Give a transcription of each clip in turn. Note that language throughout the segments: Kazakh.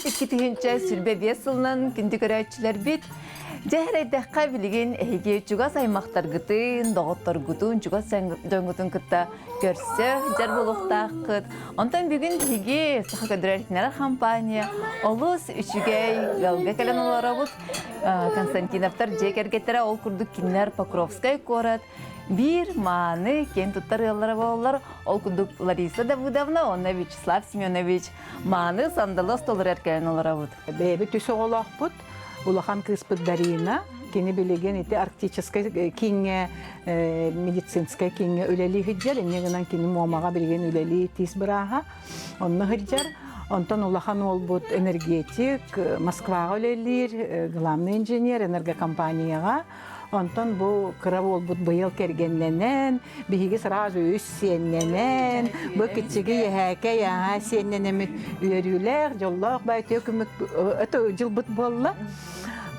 2002 сүрбе бесылынан күнді көрәтчілер бит. Жәхірейдіққа білген әйге чугас аймақтар гытын, доғыттар гытын, чугас дөңгітін күтті көрсі, жар болуқта қыт. Онтан бүгін әйге сақа көдірәркінер компания олыс үшігей ғалға кәлін олара бұд. Константиновтар жекергеттері ол күрдік кенлер Покровскай корат. Bir маны кен туттар яллары болалар. Ол күрдік Лариса Давыдовна, онна Вячеслав Семенович. Маны сандалы столыр әркәлін олара бұд. Бәйбі түсі олақ бұд. Улахан кыспыт Дарина, кені білеген еті арктическай кенге, медицинскай кенге үлелі хиджар, енегінен кені муамаға білген үлелі тиз бұраға, онны хиджар. Онтан улахан ол бұд энергетик, Москваға үлелер, главный инженер, энергокомпанияға. Онтан бұл қырав ол бұд бұйыл кергенненен, бігі сразу үс сенненен, бұл күтсігі ехәке яға сенненемет үйерілер, жоллақ бәйті өкімік жыл бұд болла.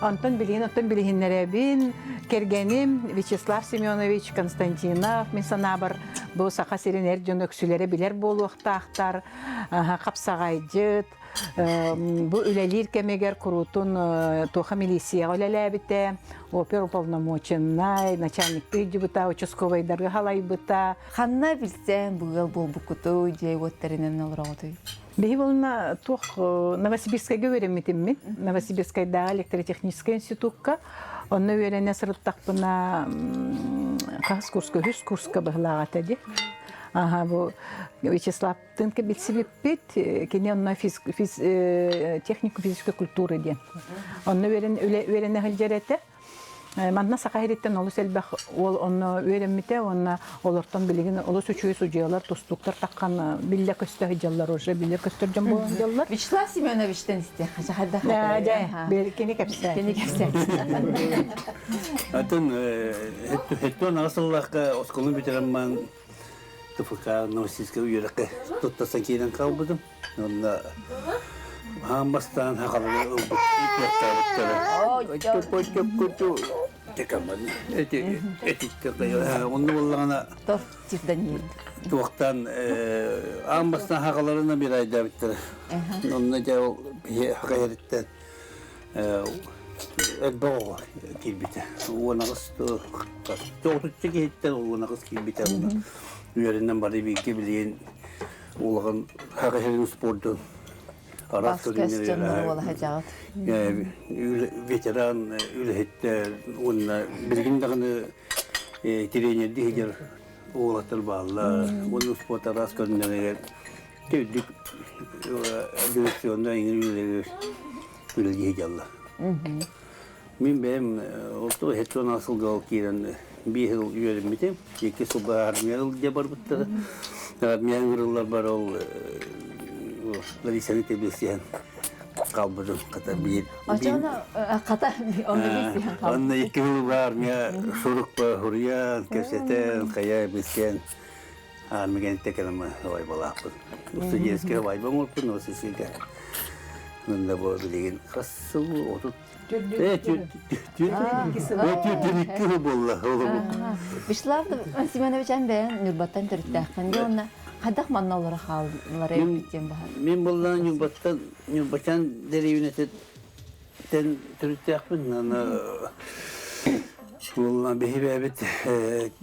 Антон Билихиннеребин, Кергеним, Вячеслав Семенович, Константинов, мен санабар бұл сақа серенер жон өксілері білер болу ақтақтар, қапсағайджыт, бұл үлелер кемегер құрутын тоқа милисия үлелі әбіте, опер уполномоченный, начальник пейджі бұта, участковайдарға халай бұта. Қанна білсен бұғыл бұл бұқыту, жей өттерінен олыра өтүй? Бей болна тоқ Новосибирскайға өреметін мен. Новосибирскайдағы электротехнический институтқа. Оны өрене сұрыттақпына қағыз курска, үз курска бұғылаға тәді. Бұл Вячеслав Тынка білсі беппет, кене онна технико-физической культуры ден. Оны өрене ғылжареті. Мандна сақайреттен олыс әлбәқ ол оны өреммете, оны олыртан білеген олыс үчуі сұжиялар, тұстуқтар таққан білі көстегі жаллар, уже білі көстірген болған жаллар. Вячеслав Семеновичтен істе, қажағарда қағай? Кені кәпсі. Кені кәпсі. Атын, хеттон асыллаққа осқылын бітеріммен тұфықа Новосибирская үйеріқі тұттасан кейден қалбыдым. Онда Хамбастан хақалығы ұлбыттары. Текамады. Этиктер қайыр. Онды болғана... Тортив Даниил. Туақтан Хамбастан хақаларына бір айда біттірі. Онды жау қайырыттен әлбауға келбеті. Оғанағыз тоғытытшы кейттен оғанағыз келбеті. Үйерінен бары бейке білген олған хақайырын спорты. Баскөстен ола хажағыт. Ветеран үліхеттер, онына білгіндіғыны тренерді хедер оғылаттыр бағылы. Оның спорт арас көріндігер кеудік дирекционда еңір үлігі хедерлі. Мен бәйім олты хеттон асылға ол кейден бей хыл үйеріммеде. Екі сұлба армиял де бар бұттығы. Армиян ғырылар бар ол Ларисаны тебесиян қалбыдым қата бейін. Ачана қата оны бесиян қалбыдым. Онна екі ғыл бар, мен шұрық ба, хұриян, көсетен, қая бескен. Армеген текелімі ғай балақпын. Осы жеске ғай бамылпын, осы сүйге. Онда бұл білеген қасы отыт. Түр болла. Вячеслав Семеновичан бәйін Нұрбаттан түрітті аққан. Қадақ манна олары қалылары өйттен бағар? Мен болдан Нұрбаттан дәрейінеттен түрітті ақпын. Олдан бейбі әбет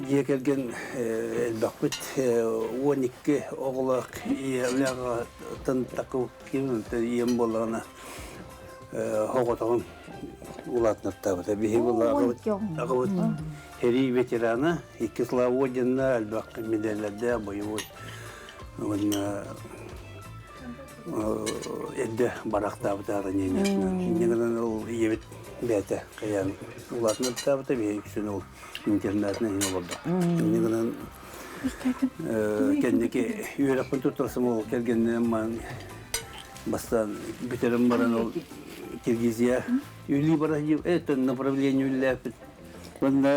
жекерген әлбақпыт 12 оғылақ еліға тынтақы кемін ем болғана хоғытығын ұлатынырттабыда. Бейбі ағыбыт хері ветераны, 2 слава орденна әлбақ медаллерде бойы Әдді барақтабыда негінен ол ебет бәті қаян ұлатыны табыда бейіксін ол интернатына ең олырды. Негінен кәндеке үйерақпын тұттырсым ол келгеннен маған бастан бүтерім баран ол Киргизия үйлі бара жеп, әтін направление үйлі әпіт. Бында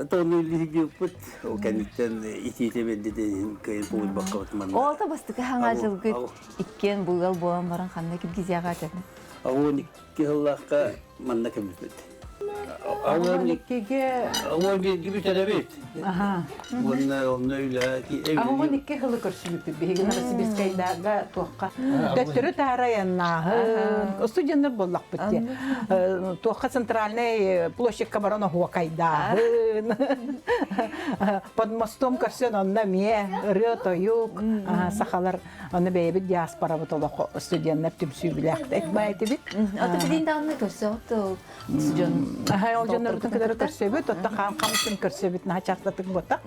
атауны үйлі жеппіт, ол кәндіктен ити-ити бәлдеден көйін повыд баққа батыман. Олта бастықы хаңа жылғыт иккен бұйғал болан баран қандай Киргизияға әтені? Ауын икі ғыллаққа манна кәмізбет. Ауын икі бүтер әбет. Ага. Onu öyle Ағуын икке хылы көрсүлүппү биһиги Новосибирскайдага туакка. Төттөрү таарайаннаһын. Студенттер боллак битти. Туакка центральный площадька барона хуакайдаһын. Под мостом көрсөн онна мие рыто юк. Сахалар оны бейбит диаспора бутолок студенттер түмсүй билек. Экмайты бит. Аты билин дагы көрсөтө. Студент. Ол жаннардын кедер көрсөбүт, отта камсын көрсөбүт, начартатык бота.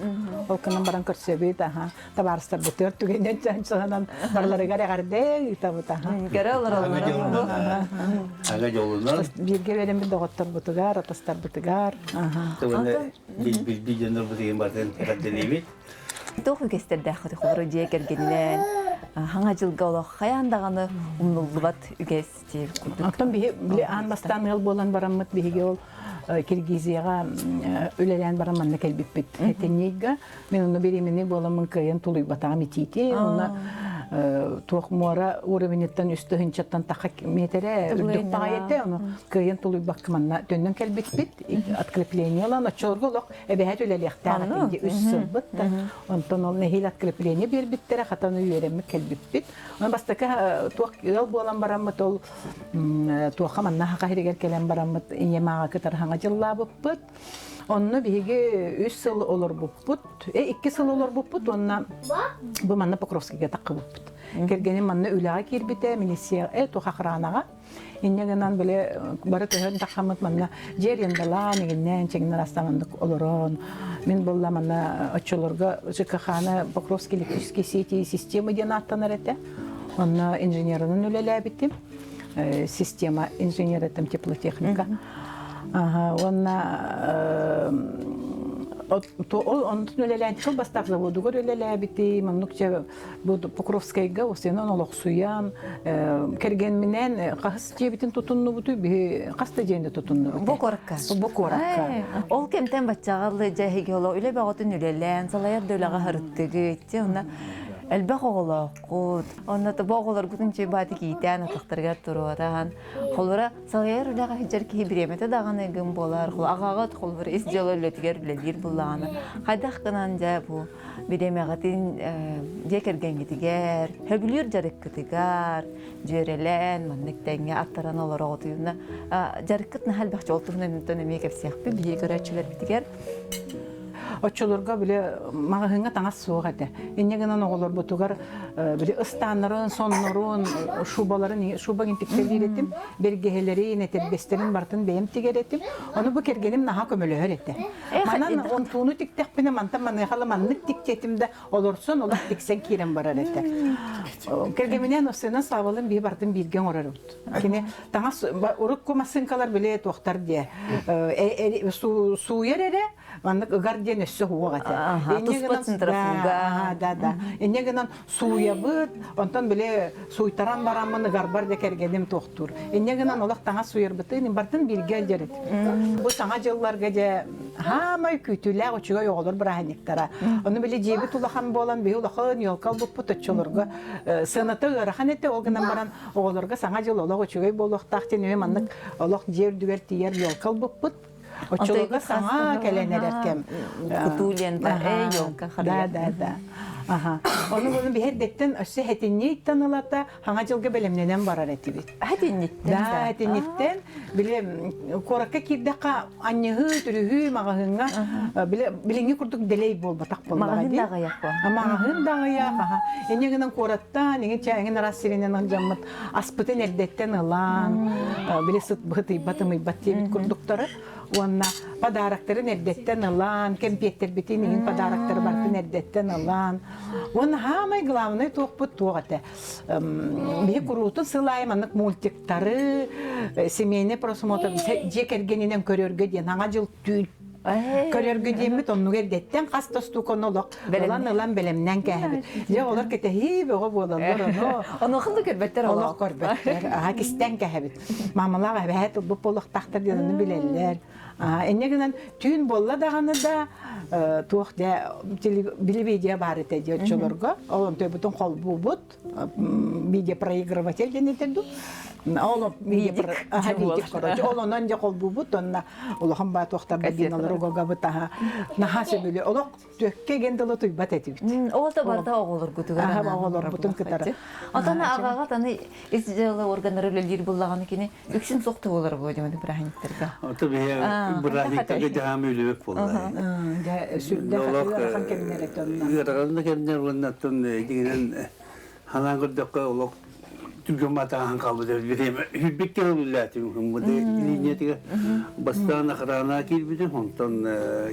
Ол кынан баран көрсөбүт, табарыстар бутөр түгенден чанчанан барлары гаргарды табыта. Гәрә алар. Ага yoluna. Бирге берем бит доготтор бутугар, атастар бутугар. Tabii bir canlı bu diyeyim bazen kadar Тоху кестердә хаты хуры дия кергеннән. Хаңа җылга ул хаяндаганы умнулбат үгәсти. Антон бие анбастан ел болан бараммыт биге ол Киргизияга үлелән барамман келбит бит. Тенега мен уну беремени боламын кыйын тулуй батагы тити. Уна туохмора уровеньтен үстөһүнчаттан тахак метре үрдүк багайты уну кыйын тулуй бакманна төннөн келбит бит. Откреплениялан очорголок эбехет үлелектән ди үссүбүт. Антон ол нехил открепление бербиттер хатаны үйренме келбит бит. Уна бастака туох ел болан бараммыт ол туохаманна хакырыгер келен бараммыт инемага кытар жылла буппут. Онны биге 3 жыл олор буппут. 2 жыл олор буппут. Онна бу манна Покровскийге такы буппут. Кергеним манна үлага кирбите милиция тухахранага. Иннегенан беле бары төһөн такамыт манна жерендала мигеннен чегнер астамандык олорон. Мен болла манна очолорга ЖКХны Покровский электрический сети система ден аттанар эте. Онна инженернын үлеле биттим. Система инженера там теплотехника. Он үлелән шул бастап заводу үлелә бити, мамнукча бу Покровскайга осенон олоксуян, керген менен кахыс жебитин тутунну буту би каста женде тутунну. Бокорка. Бокорка. Ол кемтен бачагалы жаһиге оло үле багытын үлелән, салаяр дөлага харыттыгы итти, онна Әлбәқ оғылақуд. Оннаты боғылар күтінче бады кейтен атықтырға тұруатан. Қолыра салғайыр үліға хиджар кей біреметі дағаны ғым болар. Ағағыт қолыр ес жолы үлетігер білелер бұлағаны. Қайдақ қынан жа бұл біремеғатын декерген кетігер, хөбілер жарық кетігер, жөрелен, маннықтанға аттаран олар оғытыйына. Жарық кітін әлбәқ жолтығынан үntön өмек әпсияқпы бейе көрәтшілер бітігер. Очолорга биле магahınga таңас суык әте. Иннегенен оголор бутугар биле ыстаннарын, соннорун, шубаларын, шуба гинтиктер этим, бергехелери нетебестерин бартын бейем тигеретим. Аны бу кергеним наха көмөлөр эте. Манан он туну тиктекпине мантан маны халаманнык тиктетимде олорсон, олар тиксен кирен барар эте. Кергеменен осына сабылын би бартын бирген орар. Кене таңас урuk комасынкалар биле токтар де. Су ерере Маннык гарден өссө хуагата. Туспатын тарафыга. Да. Эннегенен суя быт, онтон биле суйтаран барамыны гарбар да кергенем токтур. Эннегенен олак таңа суйыр бытын, бартын бирге жерет. Бу таңа жылларга же хамай күтүлө очуга йоголор браханиктара. Оны биле жеби тулахан болан бе улахан йолкал бу путочолорга сыната раханете олгынан баран оголорга саңа жыл олак очуга болок тактен эме маннык олак жер дүгер тиер йолкал бу пут. Очолога саңа келенер эткем. Кутулента йолка хария. Да. Onu biherdetten össe hetinnik tanılata hanga жылга белемненен барар этибит. Hetinnikten. Да, hetinnikten bile koraka kirdaqa annyıhı türühü magahınga bilingi kurduk deley bol batak bollara di. Magahın dağı yakwa. Magahın dağı yak. Enegenen koratta negen çayın arasirinen jammat aspıten erdetten alan bile sıt bıhtı batımı battı kurdukları Ona padarakları nerdetten alan, kempiyetler bitinin padarakları bartı nerdetten alan. Ona hamay главное тоқпыт тоғаты. Бе kurutun сылайманық мультиктары, семейный просмотр, жекергенінен көрерге ден, аңа жыл түйіл. Көрерге деймет, onu gerdetten қастасту конолық, олан белемнен кәйбет. Же олар кетехи беға болалар оны. Оны қылды көрбеттер олар. Олар көрбеттер, кистен кәйбет. Мамалаға бәйт бұл болық тақтыр дедіні білелер. Эннегенен түйін болла дағаны да туақ телевидия бар еті дечоларға. Олан төй бұтын қол бұл бұд, видеопроигрыватель ден етерді. Олоп Видик. видик короче. Олонан же кол бубут онна улахан ба тохтар бигин алар ого бутаха. Нахасы биле олок төкке гендело туйбат этибит. Ол да барда оголор күтүгөр. Оголор бутун кытары. Атана агага таны изделе органдар өлелер буллаганы кини үксүн сокты болор бу демеди брахинтерге. Ата бие брахиктага жаам үлөк болду. Ja сүрдө хатыган кемнерет онна. Йөргәндә кемнәр воннаттан дигән ханан гөрдәккә олок түгәмәтән калды дибем. Хүбеккә үләтү һәм бу линиятәгә бастан ахрана килбиде хонтан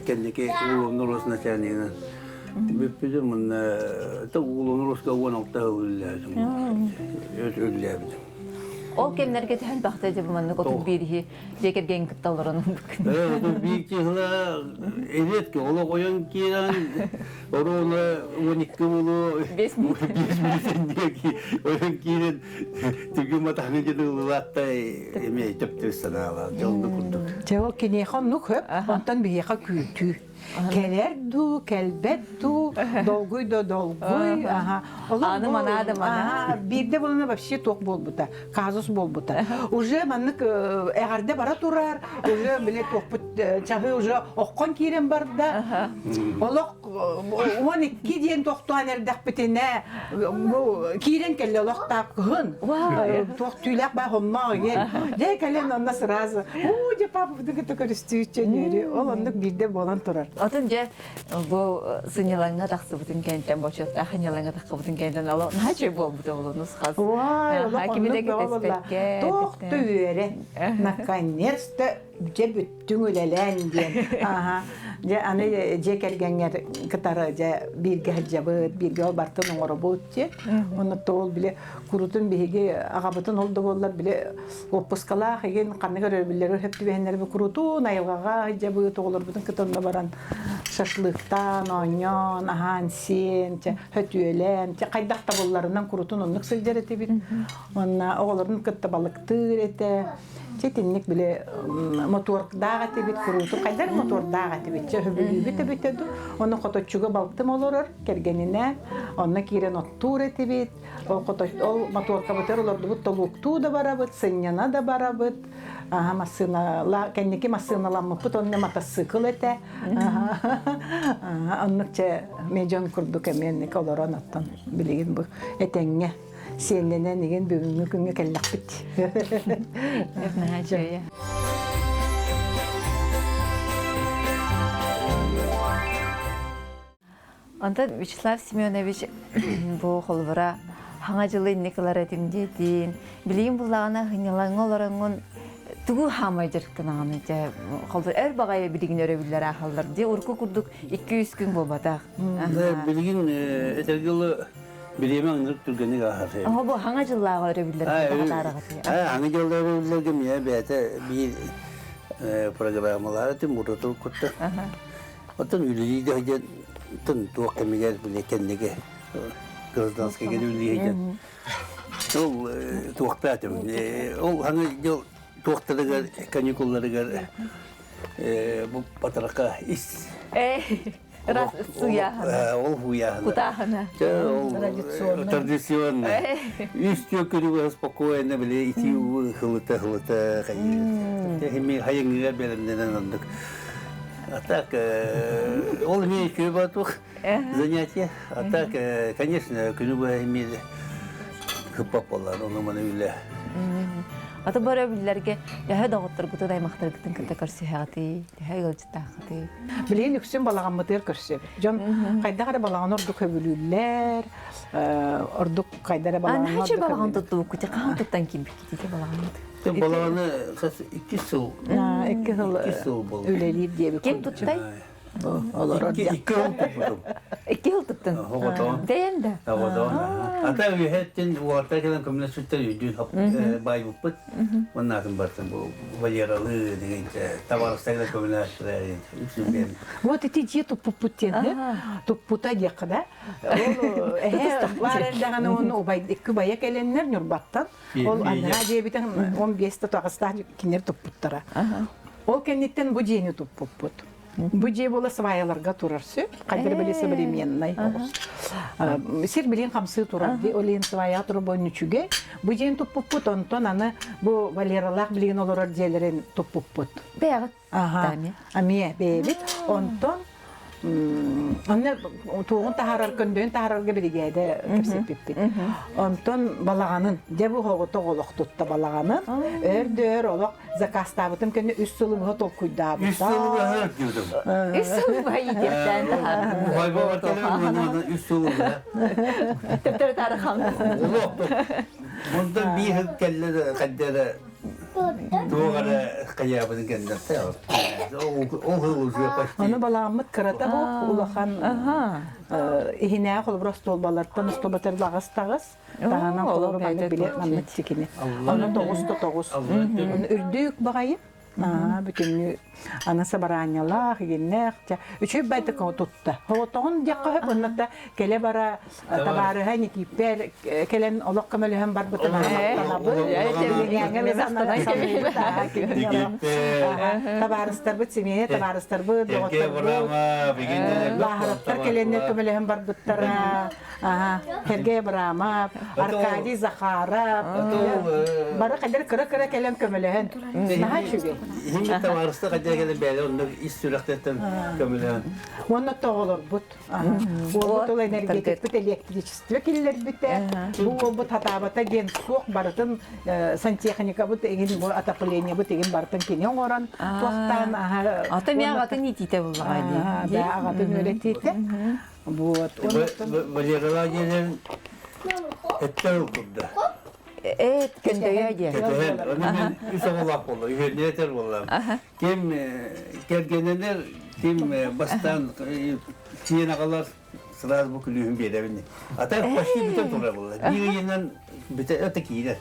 кеннеке улунурусна чәнигә. Биппиде мен та улунуруска вонакта үләтү. Үләтү. Ол кемнерге тәһәл бахта дип манны коту бирһи жекерген кытталарын. Бикчила элекке олок оян киран орона 12 болу 5 минуттенги оян кирен түгүм атаны жыдылаттай эме төптү санала жолду курдук. Жао кене хоннук хөп, онтан бияка күтү. Келер ду, келбет ду, долгуй да долгуй. Аны мана да мана. Бирде булына вообще ток болбута, казус болбута. Уже маннык эгарде бара турар, уже биле токпут чагы уже оккон кирен барда. Олок 12 ден токтуан эрдак битене. Бу кирен келе олок такын. Ток түләк ба хомма ген. Де келен онна сразу. У де папа бу көрүстүчөнөрү. Ол ондук бирде болан турар. Атын же бу сынялаңга таксы бутун кенттен бочот, ахынялаңга таксы бутун кенттен ало. Наче бол буту болу нускасы. Хакимидеги теспекке. Тоқты үйері. Наконец-то же бүттің өлелен ден. Же аны же келгенер кытары же бирге жабыт, бирге ол бартын оңыры бұд же. Оны тоғыл біле күрутын бейге ағабытын олды болар біле оппускалақ еген қанығыр өрбілері өпті бейінлері бі күрутун айылғаға жабыт оғылыр бұдың кытырында баран шашлықтан, оңон, ахан сен, хөтүелен, қайдақта боларынан күрутун онлық сылжар еті бит. Онна оғылырын кытты балықтыр еті. Четинник биле мотордаға тебит күруту, қайдар мотордаға тебит, хөбілі тебитеді. Оны қоточуға балықтым олырыр, кергеніне, оны кирен оттур етебит. Ол моторка бұтыр оларды бұт толуқту да барабыт, сынняна да барабыт. Кәннеке масыналамы бұт, онны мотоцикл еті. Оннықча мейджон күрдік әменнік олары анаттан білеген бұл әтәңе. Сенненен деген бүгінгі күнге кәллақ бітті. Эпнага жөйе. Онда Вячеслав Семенович бұл қолбыра хаңа жылы некалар әтімдеден, білейін бұлағына ғынялаңы оларыңын түгі хамай жүріктін ағаны. Қолбыр әр бағайы білігін өребілер ақалдар. Де ұрқы күрдік 200 күн бұл батақ. Білген әтергілі Билеме аңдырып түргенек ахасы. Бұл хаңа жыллағы өребілер бағаларығы. Хаңа жыллағы өребілер кемия бәті бір программалары тем мұратыл күтті. Оттан үлілейді ғайдан тын туақ кемегер біле кәндеге гражданская үлілейді. Ол туақта әтім. Ол хаңа жыл туақтарығар, каникулларығар батыраққа ис. Раз суяхана. Ол хуяхана. Кутахана. Традиционно. Истё кырыгы спокойно биле ити хылыта. Хеми хайыңга беренден андык. А так ол имеет көбатук занятия. А так, конечно, күнүгө имели хыпапалар, оны мана үле. Ата бара билерге яһа дагыттыр гыты даймактар гытын кыта көрсөһәти, яһа гылчытахты. Билен үксен балаган мытыр көрсө. Жон кайдагы балаган ордук хөбүлүлләр, ордук кайдара балаган. Аны хачы балаган тутту, кути кан туттан ким бикити балаган. Тем балаганы 2 жыл. 2 жыл үлелип дип. Ким туттай? Олар 2 жыл. 2 жыл туттун. Дейенде. Ата үһеттен уарта келен көмлө сүттер үйдүн бай буппут. Оннатын бартын бу валералы деген товарстагы көмлө сүттер. Вот эти диту пупутен, тупута якда. Ол варендаганы оны бай эки бая келеннер нурбаттан. Ол ана дебитен 15 та тагыста кинер тупуттара. Ол кеннеттен бу жени туппут. Бу же бола сваяларга турарсы. Кайдыр биле современный. Сир билен камсы турар. Ди олен свая туру бойнучуге. Бу жен туппут онтон аны бу валералак билен олорор жерлерин туппут. Бәгыт. Ага. Амия бебит. Онтон Онна туğun taharar köndüğün tahararga birigede kepsepippi. Onton balağanın, de bu hoğuta olaq tutta balağanın. Ördür olaq zakastabıtım köndü üst sulu bu tol kuydabıta. Üst sulu bu hır diyordum. Üst sulu bu hayıkepten tahar. Bu hayba var kelime üst sulu bu. Tüptür tarıqam. Bundan bir hır kelle kaddere doğara kıyabını kendisi. O hır uzuyor kaçtı. Onu balağımıt kırata bu ulaqan ihine qol prosto olbalardan ustobatar lağız tağız. Dağanan qoluru bana bile anlat çekini. Onu 9 Onu ürdük bağayı. Bütün anası baranyalar, yenler. Üçü bayta tuttu. Hoğutuğun yakı onlarda kele bara tabarı hani kiper kelen olak kamelü hem bar bu tabarı tanabı. Tabarıstar bu simiye tabarıstar bu doğutar bu. Laharatlar kelenler kamelü hem bar bu tara. Herge Brahma, Arkadi Zakhara. Bara kadar kara kelen kamelü hem. Daha çünkü. Şimdi tabarısta kadar gelen böyle onlar iş sürekli kömülen. Onu da olur but. Bu da energetik bir elektrikçi killer bitte. Bu hatabata gen soğuk barıtın santexnika bu egin bu ataplenya bu egin barıtın kinyon oran tohtan. Atam ya gatın itite buldu gaydi. Da agatın öğretiydi. Bu Valeralar gelen etler okurdu. Evet, köndöye diye. Onu ben üst olak oldu, yeter oldu. Kim gelgenler, kim bastan çiğne kadar sırası bu külühün bir evini. Hatta başka bir tane sonra oldu. Bir yerinden bir tane ötekiyle.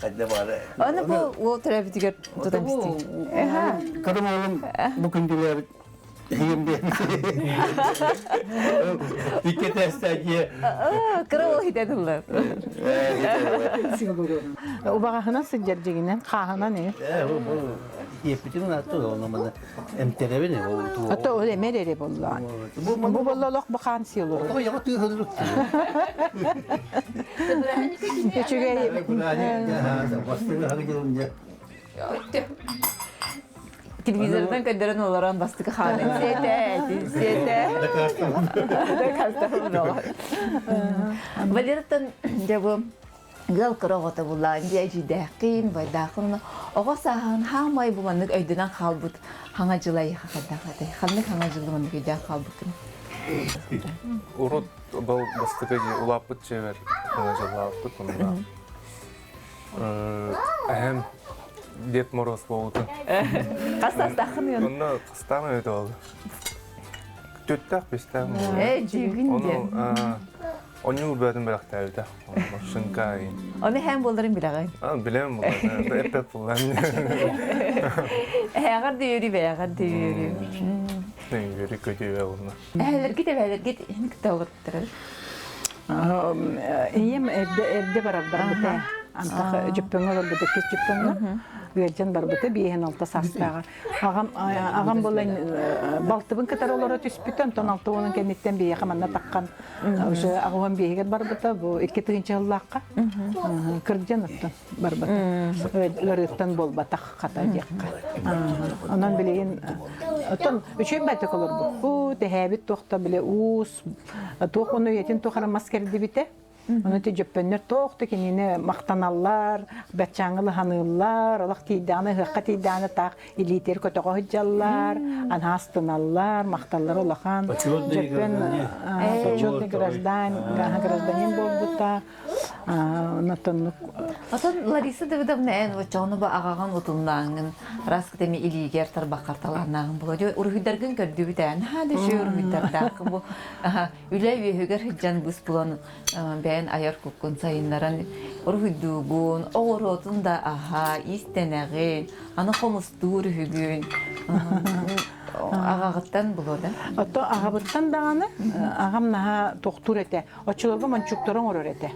Hadi bari. Onu bu o tarafı diğer tutam istiyor. Kadın oğlum bu kündüler Hiyim diye. Dikkat etsek Kırı o hidedirler. O bağına sıcacığından kahına ne? Yepitin atı olmadı. Emterevi ne oldu? Hatta öyle merere bolla. Bu bollalıq bu kansi olur. O ya tüy hazırlık. Çünkü Bastırı harcayınca. Televizordan gönderen olarak bastık halen. Sete. Valeritan cevap Gel kıravata bulan diye ciddiğin ve dağın o sahan hamay bu manlık öydüden kalbut hangacılayı hakikaten hanlık hangacılı manlık öydüden kalbut. Urut bal bastıkı ulapıt çever hangacılayı bunda. Hem Ded Moroz oldu. Kastas dağın yanı. Onda kıstan öyle oldu. Tüttük bizden. Cügün diye. Onu yılbaşın bıraktı. Şınkayı. Onu hem bulurun bile. Bilemem bunlar. Epey bulan. Eğer diyoruz be, eğer diyoruz. Yürü kötü ve onlar. Eğer git. Hiç de olurdur. İyiyim evde beraber bite. Antak cüppüngü var bite kız cüppüngü. Vercan var bite bihen alta sastağa. Ağam bolan baltıbın kadar olara tüspütön ton altı onun kenditten bir yakamanda takkan. Oşa ağam bihe var bite bu iki tığınca hıllaqqa. Kırcan attın var bite. Lörütten bol batak kata yakka. Ondan bileyin ton üçüncü batak olur bu. Bu tehabit tohta bile us. Toh onu yetin tohara maskerdi bite. Onu tecrübenler tohtu ki yine maktanallar, betçangılı hanıllar, Allah tiydağını, hıqqa tiydağını taq iliter kötü hıcallar, anhastınallar, maktallar olağan. Почетный гражданин был бы так. Atan Larisa Davidovna en uçağını bu ağağın utundan rast demi iliger tarbakar talanağın bu. Urhüdergin gördü bir tane. Hadi şu urhüderdağın bu. Üle ve hüger hıccan bus bulan ben ayar kukun sayınlaran urhüdüğün oğrotun da aha isteneğin ana komustur hügün. Ағағыттан бұл ода. Ото агабыттан даганы агам наха тохтур эте. Очолорго манчукторон орор эте.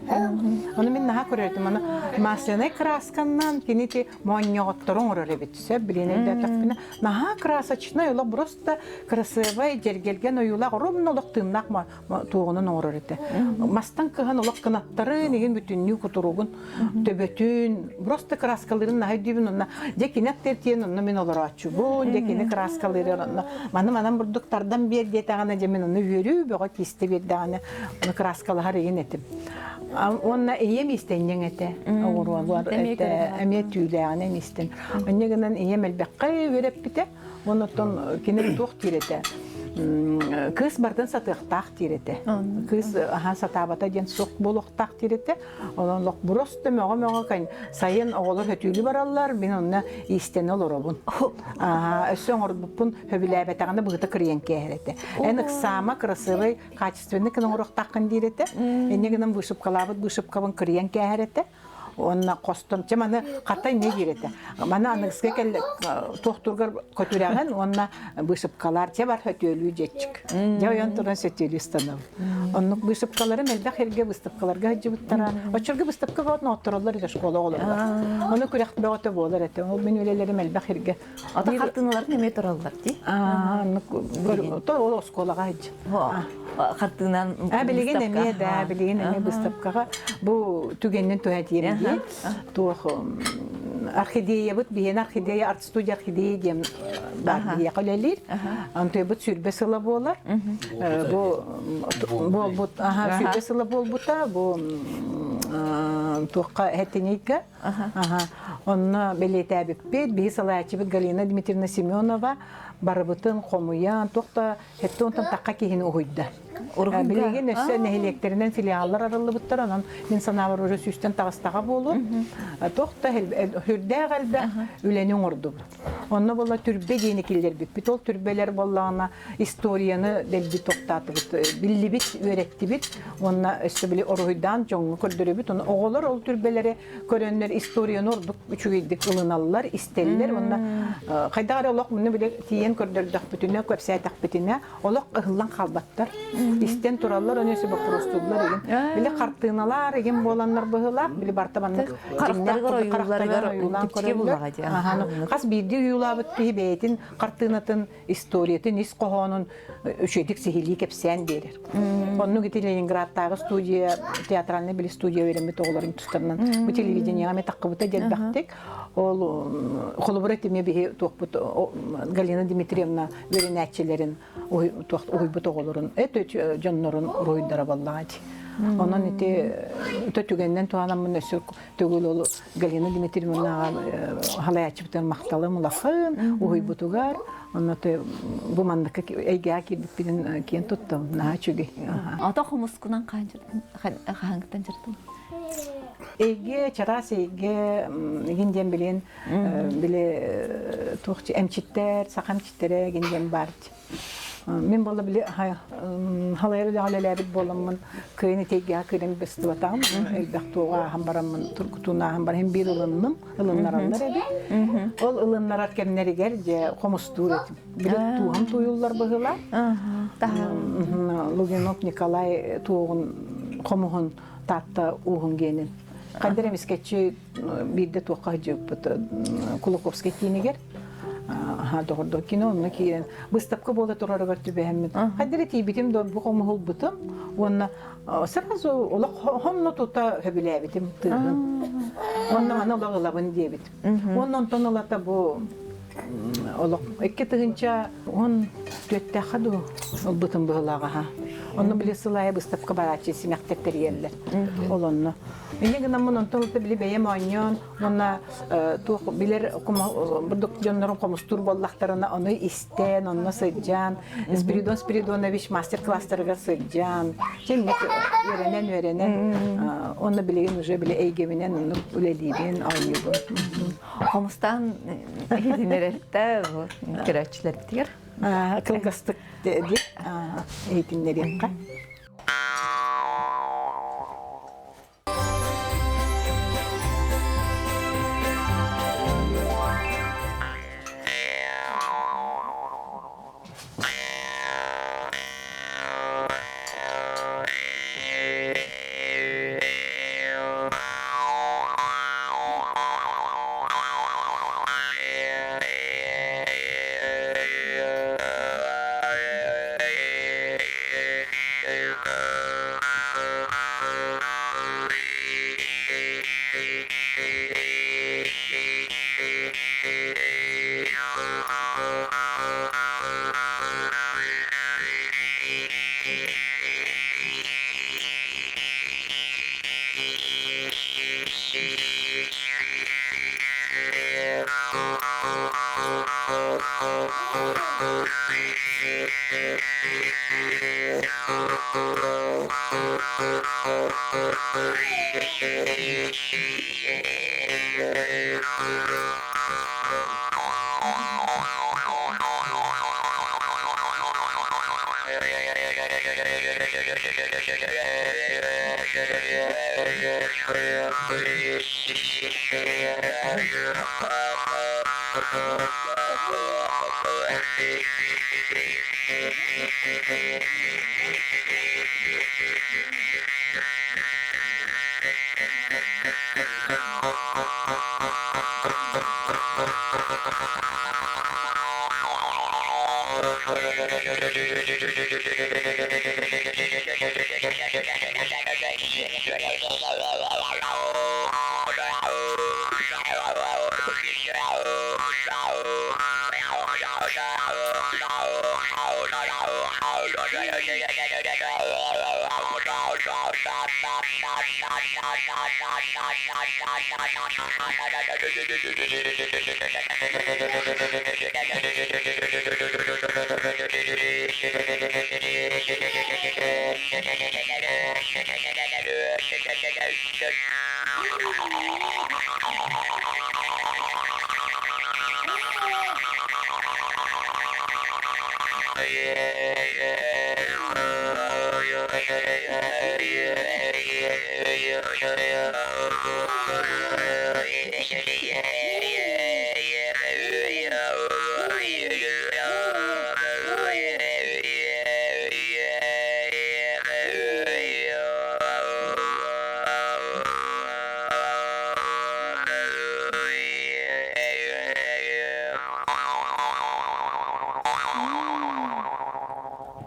Оны мен наха көрөтүм. Аны масляный красканнан кинити моньоготторон орор эбитсе билене да такпина. Наха красочный ула просто красивый жергелген оюла ровно локтыннак тугунун орор эте. Мастан кыган улак канаттары неген бүтүннү кутуругун төбөтүн просто краскаларын наха дибин онна жекинеттер тиен онна мен олар ачубун жекини краскаларын манан бурдуктардан бер детагана же мен оны өрүү бага кисте бердагана оны краскалар еген этим. Онна эем истенген эте. Оруалар эте эмет түләгән эмистен. Оннегенен эем элбәккә береп бите. Онотон кине тук тирете. Кыз бардан сатыктак тирете. Кыз сатабата ден сок болохтак тирете. Онон лок просто мөга кан сайын оголор хөтүлү бараллар. Мен онна истен олоробун. Өсөң орбупун хөбүләбәтәгәндә быгыта кирен кәрәте. Эник сама красивый, качественный кынорыктак тирете. Энегенен бушып калабыт, бушып кабын кирен кәрәте. Онна костон чаманы катай не кирете. Мана аныске кел тохтургар көтүрәгән, онна бышыпкалар че бар хөтөлү жетчик. Жайын туран сөтөлү станам. Онны бышыпкалары мелдә херге быстыпкаларга җибуттара. Очырга быстыпка гатны оттыралар иде школа олар. Оны күрәк бәгәтә булар әтә. Ул мен үлеләре мелдә херге. Ата хатыналар неме торалар ди? То школага җи. Хатынан билеген эме да, билеген эме быстыпкага бу түгеннен төһәтирен. Туох орхидея бут биен орхидея арт студия орхидея дем бар бия калелир. Анты бут сүрбесела болар. Бу сүрбесела болбута бу туокка хеттенейка. Онна белете биппет би салаачы бит Галина Дмитриевна Семенова барыбытын комуян туокта хеттен такка кихин уйда. Билеген өссө нехилектеринен филиаллар арылы буттар, анан мен санабар уже сүстен тагыстага болуп, тохта хүрдэ галда үленин орду. Онна бола түрбе дейникилер бит. Ол түрбелер боллагана историяны делби токтатып, биллибит, өйреттибит. Онна өссө били оройдан жоңу көрдөрөбүт. Оны оголор ол түрбелери көрөннөр историяны ордук үчүгейдик ылыналлар, истеллер. Онна кайдагар олок муну биле тиен көрдөрдүк бүтүнө көпсәйтак бүтүнө олок ыгыллан калбаттар. Истен тураллар өнөсү бакырыстуулар эген. Биле картыналар эген боланнар быгылак, биле бартабанны карактарга оюлар кичке булага ди. Кас бирди уюлабыт бейбетин, картынатын, историятын, ис кохонун үчөдик сихили кепсен берер. Онну гити Ленинградтагы студия, театральный биле студия беремет оголорун тустарынан. Бу телевидениега ме таккыбыта делбактык. Ол коллаборативме бе токпут Галина Дмитриевна веренәтчелерин ойбут оголорун жоннорун ройдара баллагы. Онан ите төтүгеннен туанамын өсүк төгүл ол Галина Дмитриевна халаячыбытын макталы мулафын ойбутугар. Оннаты бу мандыкка эйге кирбитин кен туттум наачуги. Ата хомускунан хангтан жыртым. Эйге чарас эйге гинден билен биле тухчы эмчиттер, сакамчиттере гинден барчы. Мен бола биле халайры далалабит боламын. Кыйны тегге кырым бестатам. Элбактуга хамбарамын, туркутуна хамбарым бир ылынным, ылыннаралар эди. Ол ылыннарар кемнеригер же комустур этим. Биле тугам туюллар быгыла. Лугинов Николай тугун комугун татта угун генин. Кадерем скетчи бирде туакка жыппыт Кулаковский кинигер. Doğru kino onu ki bıstapka bola torara verti behemmet. Kaderi ti bitim do bu komul butum. Ona sırası ola honno tota hebile bitim. Ona ana ola labın diye bitim. Ondan tonalata bu ola iki tığınca on tötte hadu butum bulaga ha. Onu bile sılaya bıstapka baratçı simektekler yerler. Olanla. Yine bunun tonalata bile beyem oynuyor. Ona tu bilir bulduk jonların komustur bollaklarına onu isten, onu sıcağın. Spiridonoviç master classlarına sıcağın. Şimdi öğrenen onu bileyin уже bile eygevinen onu üleliğin oynuyor. Komustan eğitimlerde kıraçlar bitiyor. Kılgastık dedi eğitimleri yapar.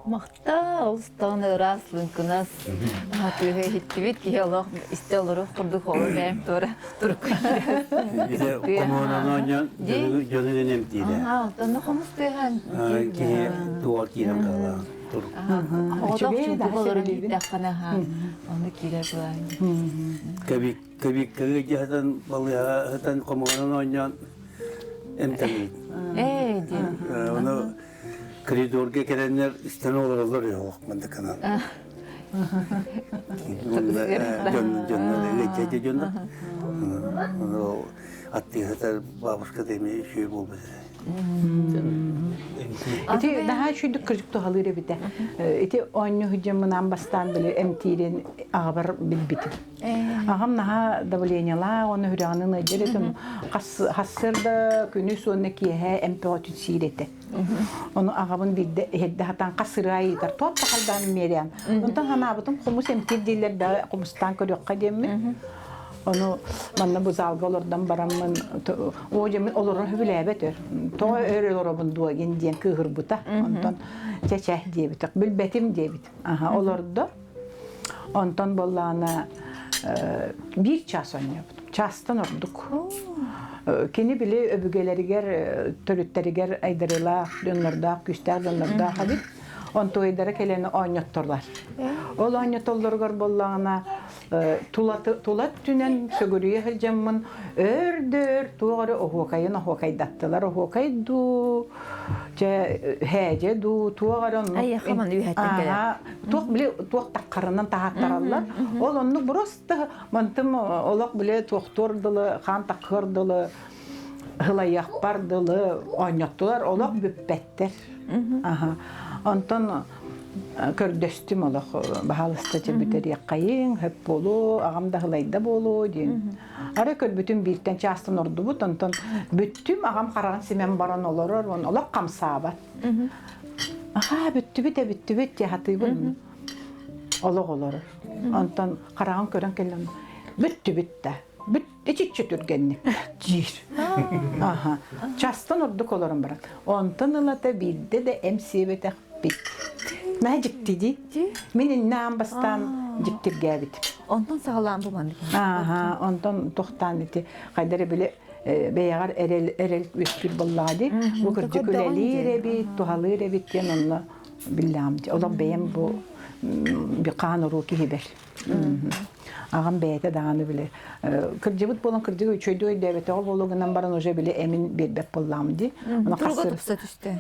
Мақта ұлыстығын ыраслын кынас. Атығы хеттібет кей олақ істе олары құрдық олы бәйім тұра тұрып Bize komuna oynayan gözünün emtiyle. Алтаны қомыз тұйған. Ki tuval kiyen kala. Turup. Оғдақ жүнді олары дәққана оны кейлер бұлайын. Kabik kagajatan balihatan komuna oynayan emtamit. Дейін. Onu koridorga kelenler isten olur yok bende kanal. Geçece cönler. Onu attı hatta babuşka demeye şey bulmadı. Ити daha şuyduk kırık tuhalıra bir de. Iti oyunu hücumundan bastan böyle emtirin ağabar bilbitim. Ağam daha davulyenyalar onu hüranın aceledim. Hasırda günü sonuna kiye empeatü sirete. Onu ağabın bir de hedde hatan kasırayı dar. Top bakaldan meriyan. Ondan hana abutun kumus emtir diller da kumustan körük kademi. Onu manna bu zalgalardan baramın o cemin olur hübülebedir. To öyle olurun duğa gendiyen kıhır buta. Ondan çeçeh diye bitik. Bülbetim diye bitik. Aha olurdu. Ondan bollana bir ças oynuyordum. Çastan orduk. Kini bile öbügeleriger, törütleriger aydırılar, dönlerda, küster dönlerda habit. On toydara keleni oynatırlar. Ol oynatırlar bollana tulat tünen sögürüye hıcamın ördür tuğarı ohokayın ohokaydattılar ohokaydu hece du tuğarın Ay yaman üyetten gelen. tuğ bile tuğ takkarından tahattarallar ol onu burası mantım olak bile tuğturdılı kan takkırdılı hılayak bardılı oynattılar olak büppettir ondan kördöstüm olaq bahalıstaca büter yakayın hep bolu ağam da hılayda bolu diyen. Ara kör bütün birten çastın ordu bu tonton bütün ağam karan simen baran olur on olaq kamsabat. Aha büttü bit ya hatı bunu. Olaq olur. Ondan karan kören kellen büttü bitte. Büt içi çütürgenlik. Cir. Aha. Çastın orduk olurum bırak. Ondan ılata bildi de emsiyebete bit. Ne ciptidi? Minin nam bastan ciptir gelbit. Ondan sağlam bu mandık. Aha, ondan tohtan eti. Kaydere bile beyagar erel üstür bolladı. Bu kırcık üleli rebit, tuhalı rebit diyen onunla billamdı. Ola beyem bu bir kanı ruki hiber. Ағам бәйті дағаны біле. Кырдыбыт болан кырдығы үчөйді өйдәбеті ол болуғынан баран уже біле әмін бербәп болам ди. Турга тупса түшті.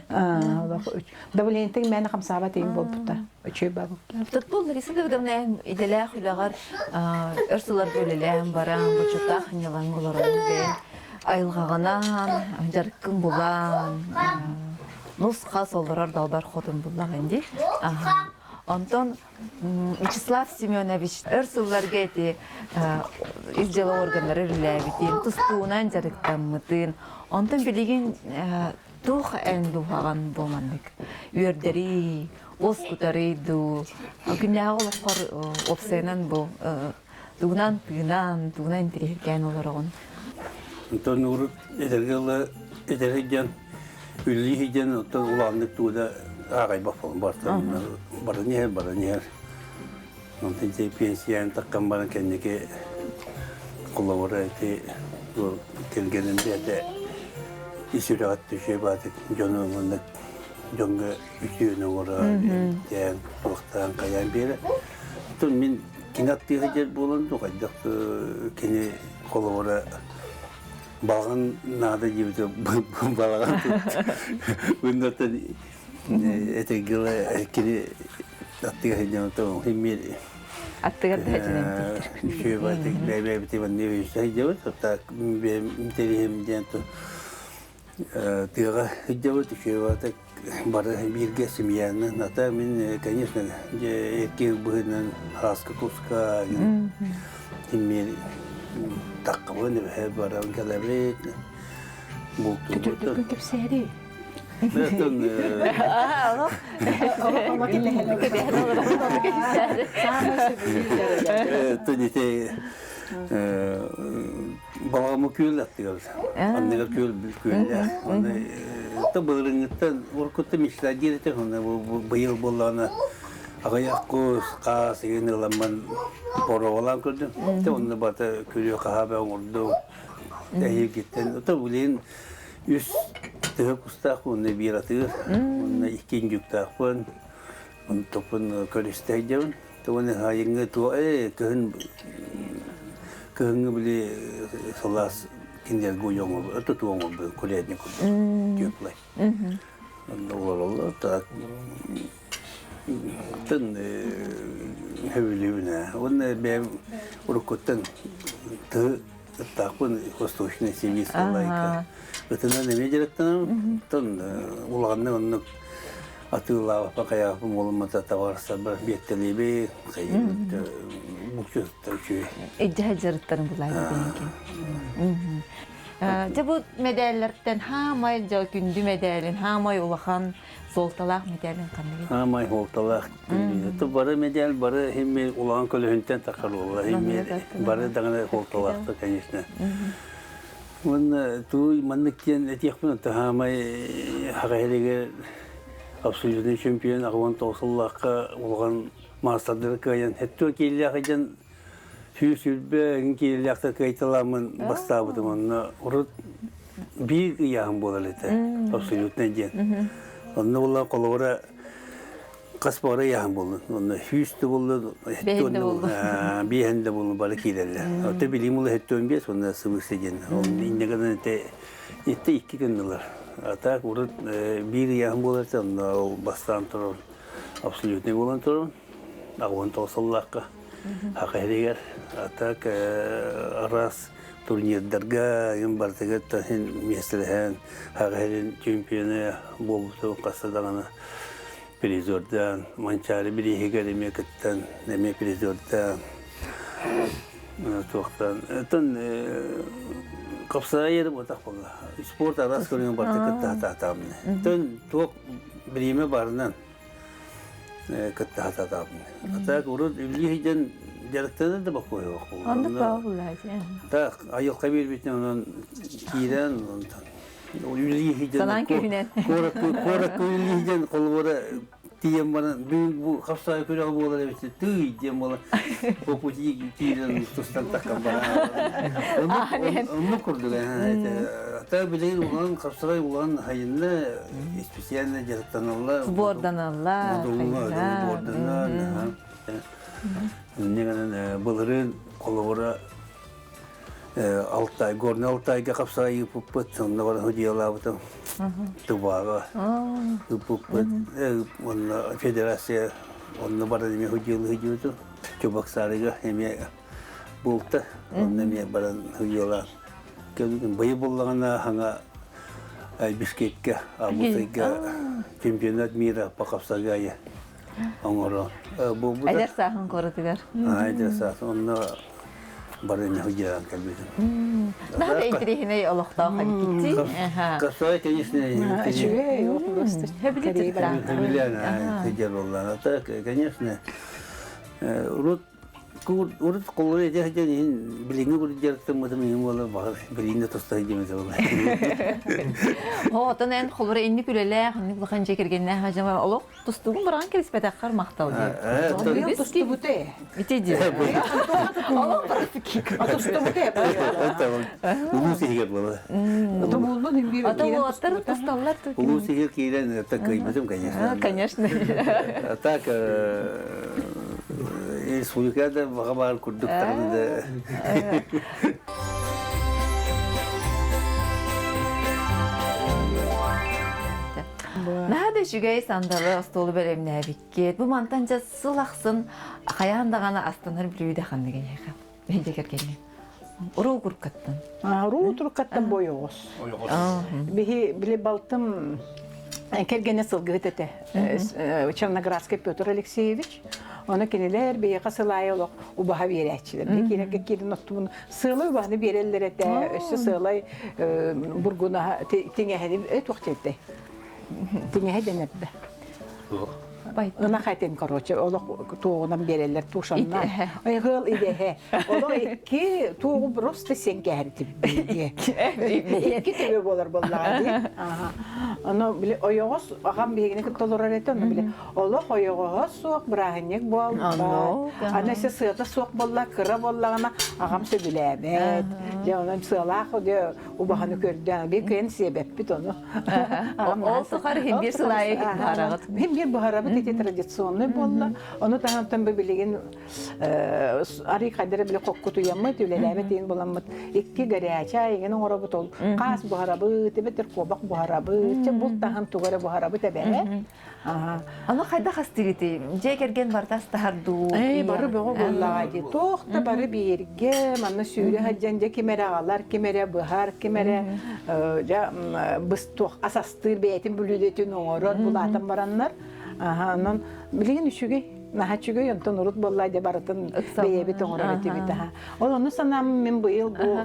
Давлениятың мәні қамсаба тейін бол бұта. Үчөй бабы. Футбол рисалыгдамна иделя хулагар өрсулар бөлеләм барам, бочотах нялан буларым бен. Айылғағанан, жаркын булан. Нусқа солдырар далбар ходын булан инде. Антон Вячеслав Семенович өрсуларга эти изделы органнары риләбитин, тустуунан жарыктаммытын. Антон билеген тух әндуғаған болмандык. Үйердері, оскутары ду. Күнләғі олыққар опсайнан бұл. Туғынан тыгынан, туғынан тиреккен оларығын. Антон урут эдергелен үллихиден уланнык тууда ағай бақпалын барынер. Онтын жай пенсиян таққан барын кәнеке құлауыра әте келгенімде әте исүрі ат түше бадық жоны жонға үсүйінің ұра дән тұлықтан қаян бері. Онтын мен кинаттығы жер болын тұқайдық кені құлауыра балған нады жебді балаған тұт. Бұндаттан этегила кири аттыга хеджан то химмир Аттыгар да хеджан шүй батык бәбә битен не хеджан то бе интерем ден то тыга хеджан то шүй батык бары бирге семьяны ната мен конечно эки быгынан хаска куска химмир таккабы не бара галабрет булту кепсери. Betul. Tadi balamı köy attılar. Anneler köy köyler. Tabi bölümden orkuttum işler direkt bu bayıl bollarına Agayakku kas ini laman porolan kurdum. Tabi onu bata köyü kahabe oldu. Dahil gittin. Tabi bulan üst Tığıp ustak onu bir atır, onu ikinci yüktakpın, onu topun körüsteyeceğim. Onu hayırlı tuğa, kıhını bile salas kinder goyong oldu, atı tuğum oldu, kuleyetini kurdu, köplay. Onu olur, tak, tın hevlüğüne, onu ben urukutun tığ takpın kostoşuna seviyesi olaydı. Betul ni mejerekten, ton ulangnya untuk atulah apa kayak pemuluman tawar sabar biateli be kayak bukti tercuy. Ejhajartan bulay mungkin. Jabut medallerden hamay jauh medalin hamay ulakan soltalak medalin kanı. Hamay soltalak. Itu baru medal baru hemi ulang kolonten takar olah hemi baru dengan soltalak tu kayaknya. Wannan tu mannekian etiyakpun tahamay haqayliga absolutely champion aqwan tawsallaqqa ulgan masadır kayan hetto kiylaqijan hüsülbe kiyllaqta kaytalamın bastabıdım onu urut bir yağın bolalete absolutely jen onu ulla qolara Kaspara yağın bulun. Onu hüstü bulun. Behinde bulun. Behinde bulun balık ilerler. Hatta bilim ulu hep dönmez. Onu sıvısı gen. Onu indikadan ete iki günler. Hatta urut bir yağın bularsa onu bastan turur. Absolutely bulan turur. Ağvan tavsallakka. Hakayrigar. Hatta aras turnirlerga yan bartıga tahin meselehen hakayrin çempiyonu boldu kasadağına. Prizordan, Mançari bir hikayemi kıttan, neme prizordan, tuğdan. Ton kapsaya yerim otak bana. Sport aras konuyor bartek kıtta hatamne. Ton tuğ birime barından kıtta hatamne. Atak urut üblihijen jaraktan da bakıyor. Onda bağlılar. Tak ayol kabir bitne onun kiren ondan. Salan köyünen. Korak köyünen kolbora diyem bana bu kapsaya köy alıp olar evet tüy diyem bana popuji kiren tustan takkan bana onu kurdu hatta bileğin olan kapsaya olan hayınla spesiyaline jaraktan Allah Spordan Allah. Spordan Allah ne kadar bulurun коловора Алтай, горный Алтайга капсай пуппут, сонна бар худиялар бутам. Тубага. Пуппут, он федерация, он бар деме худиялар. Чубаксарыга эме булта, он неме баран худиялар. Кем бай буллагана ханга Бишкекке, Абусайга чемпионат мира по капсагая. Оңоро. Бу бу. Айдар сахан коротугар. Айдар сахан онна барыны худиялар калбыдым. Нада интерехине олохтау хадикити. Капсай, конечно, Чуе, yok просто. Фамилия худиялар. Так, конечно, урут коллы дехден билинге бурдертем мадам вала бар билинге тостай демес вала. Отон эн холбора инни күлеле, ханны булган жекергенне хажама олох тустугун барган криспетаккар мактал ди. Тусты буте. Битеди. Олох практик. Тусты буте. Улуу сигер вала. Тумулдун имбир. Ата оттар тусталлар Улуу сигер кирен так кыймасым, конечно. Конечно. Так республикада багабар курдуктарында. Нада жүгей сандалы столу бөлемне биккет. Бу мантанча сылақсын қаяндағаны астанар білуді қандыген еға. Мен де кергенне. Уру күркаттын. Руу туркаттан бойоғыз. Біле балтым кергене сылгыт эте. Черноградский Петр Алексеевич. Onu kendiler bir kasılay olaq ubaha verəçilər. Kirəyə kirin otun sığlay ubahını verələr etə, ösə sığlay burguna tinəhədi et vaxtətdə. Tinəhədi nədə. Ona xətən короче, olaq toğundan verələr tuşandan. Ay hıl idi. Olaq iki toğu prosta sen gəldi. İki təbə olar vallahi. Onu bile oyağız ağam bir gün tolerar etti onu bile. Olaq oyağız soğuk bırakıncak bol. Anası sığda soğuk bolla kıra bollağına ağam söyləyəbət. Canım sığlaq o diyor ubahanı gördü. Bir gün sebep bit onu. O sıqar hem bir sılay baharağıt. Hem bir baharağıt eti tradisyonlu bolla. Onu tanıtım bilgin arı kadar bile kokkutu yammat öylələbət en bolammat. İki garyaça yine orabut ol. Qas baharağıt beter kobaq baharağıt. Bul tahan tugara baharağıt təbə. Ana qayda xastigiti. Jekergen bardas tahardu. Barı boğu bolladı. Toxta barı birge manna sürü haccanca kimere ağlar, kimere bahar, kimere biz tox asastır beyetin bülüdetin oğrur bulatan baranlar. Ondan bilgin üşüge nahaçıgı yontan urut bolladı baratın beyebi toğrur etibidi. Onu sanam min bu yıl bu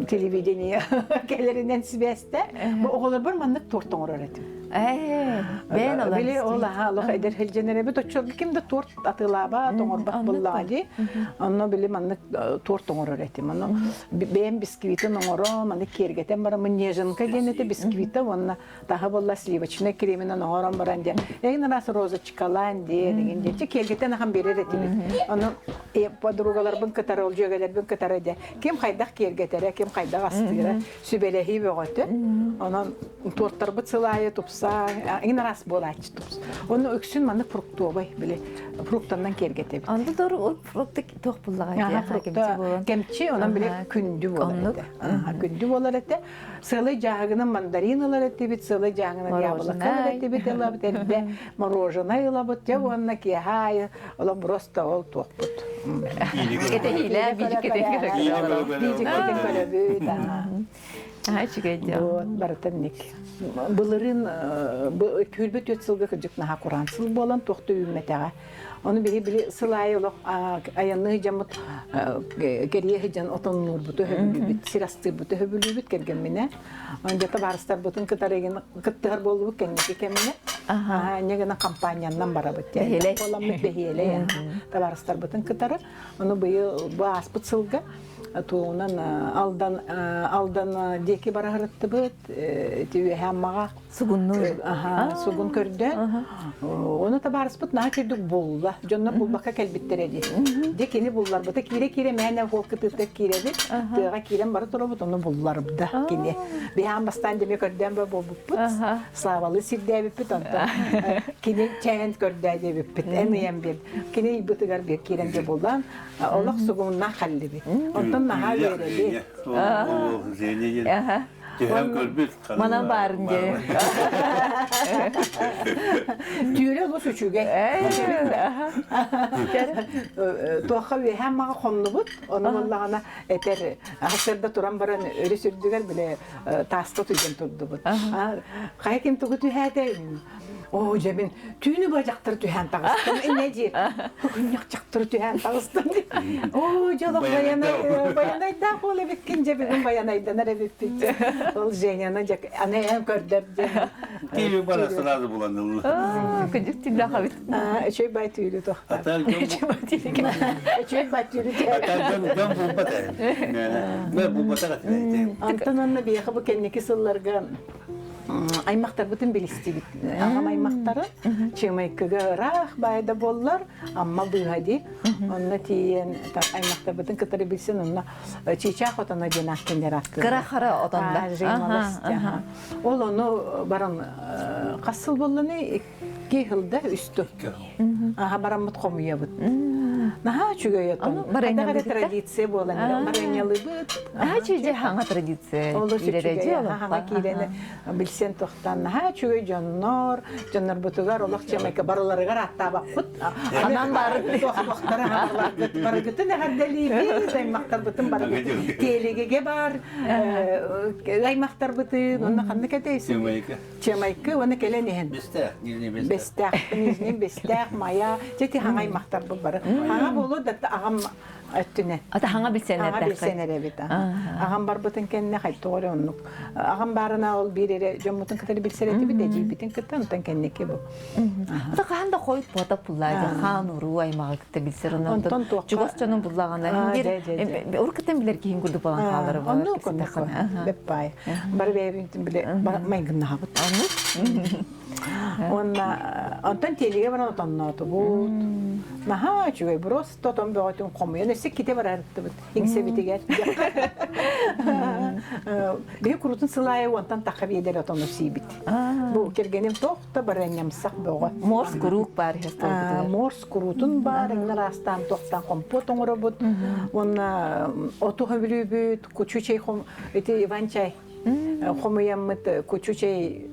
televizyoniya kellerinden sibeste bu oğullar bir manlık tort toğrur etibidi. Ben olar. Bile ola Allah eder helcenere bir toçol kim de tort atılaba toğur bak bulladı. Onu bile manlık tort toğur öğretim. Onu ben bisküviti noğuru manlık kergeten bara mınyejanka genete bisküviti ona daha bolla slivaçına kremine noğuram baranda. Yani nasıl roza çikolan diye deyince kergeten ham beri retimi. Onu podrugalar bun katar olcageler bun katar ede. Kim kaydak kergetere kim kaydak astıra sübelehi beğotu. Onu tortlar bıtsılaya topsa yine rast bolaç tops. Onu öksün manlık fruktu bay bile fruktandan kergete. Anda doğru o fruktu toh bullağa diye frukta kemçi onun bile kündü olar. Kündü olar ete. Sılı jağının mandalinalar ete bit sılı jağının yabalakalar ete bit elabet ete morоженое elabet ya onun ki hay ola prosta ol tohput. Ete hile bicikete Bicikete Ha çıkacak. Bu baratannik. Bunların külbet ötsülge kıcık naha Kur'ansız bolan tohtu ümmetega. Onu bile sılay olaq ayanlığı jamut geriye hijan oton nur butu höbülübüt, sirastır butu höbülübüt kergemine. Onda tabarstar butun kıtaragin kıttıgar bolu kenneki kemine. Negana kampanyandan barabıt. Bolan behiyele ya. Tabarstar butun kıtarı. Onu bu aspıt sılga. туунан алдан деки барахырытты быт тиү хаммага Сугунну. сугун көрдө. Оны та барыспыт на чөйдүк булла. Жоннор булбакка келбиттереди. Декини буллар быта кире мене холкытыты киребит. Тыга кирем бары турабыт оны буллар быда кини. Бихам бастан деме көрдөн бе болбуппут. Славалы сирдебиппит онта. Кини чен көрдө дебиппит. Эмием бир. Кини бытыгар бир киренде булдан. Олох сугунна халлиби. Онтон наха береби. Тем көрбүт. Мана барын же. Түйрө бу сүчүгө. Тоха ве хаммага хомнубут. Оны боллагана этер асырда туран баран өрө сүрдүгөр биле таста туйген турдубут. Кай ким тугу түйһәдә. О, жебин түйүнү бажактыр түйһән тагыстым. Эне жер. Күньяк чактыр түйһән тагыстым. О, жолок баянайда боле беккен жебин баянайдан арабиппит. Ол Женяны жак аны эм көрдөрдү. Киви бара сразу буланды. Күдүк тиле хабит. Чөй бай түйүлү тохта. Атар Чөй бай түйүлү. Атар булбата. Мен булбата катты. Антонанна бияхы бу кеннеки сылларга аймактар бүтүн билисти бит. Агам аймактары Чемайкага рах байда боллар, амма быгади. Онна тиен аймактар бүтүн кытары билсен, онна чича хотана денак кендерак. Кырахара отанда. Ол ону баран касыл болланы 2 жылда үстү. Ага баран мут комуя бут. Наха чүгөй отон. Баран традиция болан. Баранялы бут. Чүже ханга традиция. Илереже ханга кирене билсен тохтан. Наха чүгөй жоннор бутугар олох Чемайка бараларыгар аттабакпыт. Анан бары тохтара барыгыты нахардали аймактар бутун барыгыты. Телегеге бар. Аймактар бутун. Онна кандай кетейсиң? Чемайка оны келенен. Бестак, мая. Жети ханга аймактар бу бары. Ханга болу да агам өттүнө. Ата ханга билсенер Ага билсенер бит. Агам бар бутун кенне хайторы оннук. Агам барына ол бирере жомутун кытары билсерети бит эжибитин кытан тан кеннеке бу. Ата канда койуп бота пуллайды. Хан уру аймагы кытта билсерон онтон. Жугосчонун буллагана. Бир уркытын билер кийин курду балан калары бар. Онну конко. Беппай. Бар бебинтин биле майгынна хабыт. Онна антон телеге баран отонноту бут. Наха чугай брос тотон бөгөтүн комуя несе ките барарытты бут. Иңсе битигер. Бе курутун сылайы онтан такабиедер отону сибит. Бу кергеним тохта баранямсак бөгө. Морс курук бар хестол. Морс курутун бар, ыңнарастан тохтан компот оңоробут. Онна отуга билүбүт, кучучей хом эти Иванчай. Хомуяммыт кучучей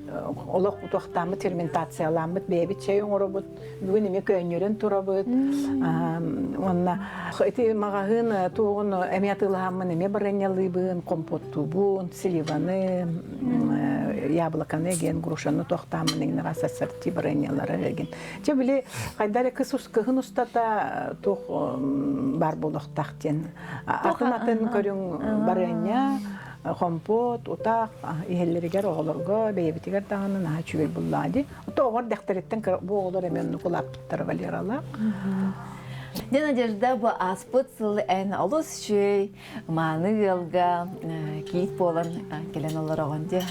олох тохтамыт ферментацияламыт бебит чей оңоробут. Бүгүн эме көйнөрөн турабыт. Онна эти магагын тугун эмиятыламын эме баранялыбын, компоттубун, сливаны, яблоканы ген, грушаны тохтамын ыңнара сассарти баранялары ген. Че биле кайдары кысус кыгын устата тух бар болоктактен. Атын көрүң барanya компот, утак, иһеллеригер оголорго, бейбитигер тагынан чүгел буллади. Тоогор дактареттен бу оголор эмен кулаптар валерала. Надежда бу аспыт сыл эн алыс чөй, маны гылга кийит болан келен олар оғанде.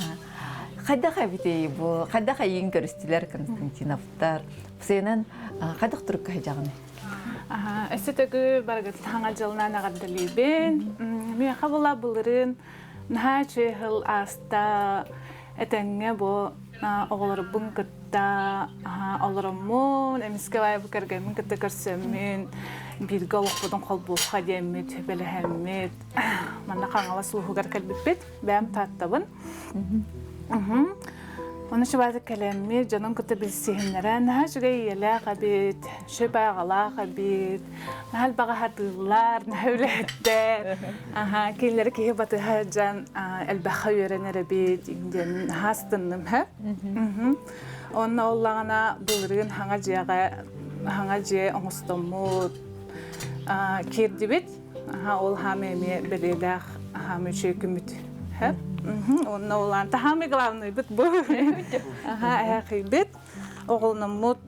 Қайда қабитей бу, қайда қайын көрістілер Константиновтар. Бұсайынан қайдақ тұрып қай жағыны? Әсетігі барғыт таңа жылынан ағаддалейбен. Мен қабыла бұлырын наға чөйхіл аста әтәңе бу оғылырбын кітта олырымын, әміске бай бұкәргәмін кітті көрсемін, бірге олықпыдың қол бұлға деймін, төбелі әмет. Мана қаңала сұлғығар кәлбіппет, бәм таттабын. Оны шыбады кәлемі, жанын күті білсейінлері, наға жүгей елі қабет, шөп ағала қабет, нағал баға хатылар, наға өлеттер, кейлері кейі батыға жан әлбәқі өренері бет, инден хастынным, Оны олағына бұлырын хаңа же оңыстымыд керді бет, ол хамеме білеләқ хамеші күміт. Онна олан тахами главный бит бу. Ага, ахи бит. оголнамут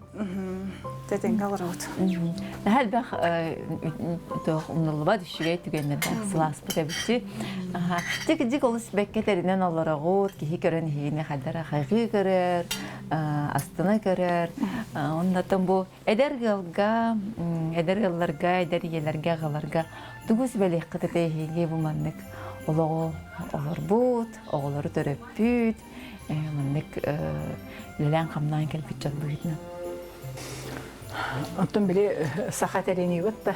тетенге алырбыт. Нахал бах тох умнулба düşüge tügenlerden sılaspı tabiçi. Aha. Dik olus bekketerinden olarak ki gören hine kadar haqiqi görer, astına görer. Ondan bu eder yerlerge galarga dugus belik qıtete bu manlık oloğu olur but, oğulları töröpüt. Manlık lelen kamdan kelpit çalbıydı. Ondan bile sahat ereni vatta.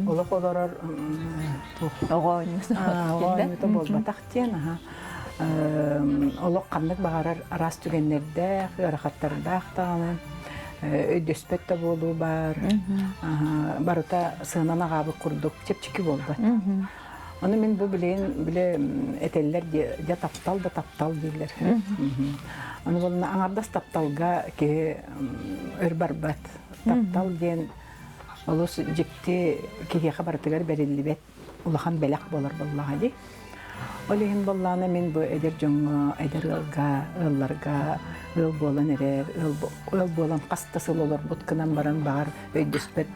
Ola kodarar Oğuymuş. Oğuymuş da bol batak diyen. Ola kanlık bağırar aras tügenlerde, harekatlarda aktanın. Ödespet de bolu var. Baruta sığınan ağabey kurduk. Çepçiki bol bat. Onu men bu bile eteller ya taptal derler. Onu bolna anardas taptalga ki örbarbat. Taptal diyen olus jikti ki habartıgar berilibet ulahan belak bolar vallahi di. Olehin ballana men bu eder jonga eder ıllarga ıl bolan erer ıl bolan qastasıl olur butkanan baran bar öydüspet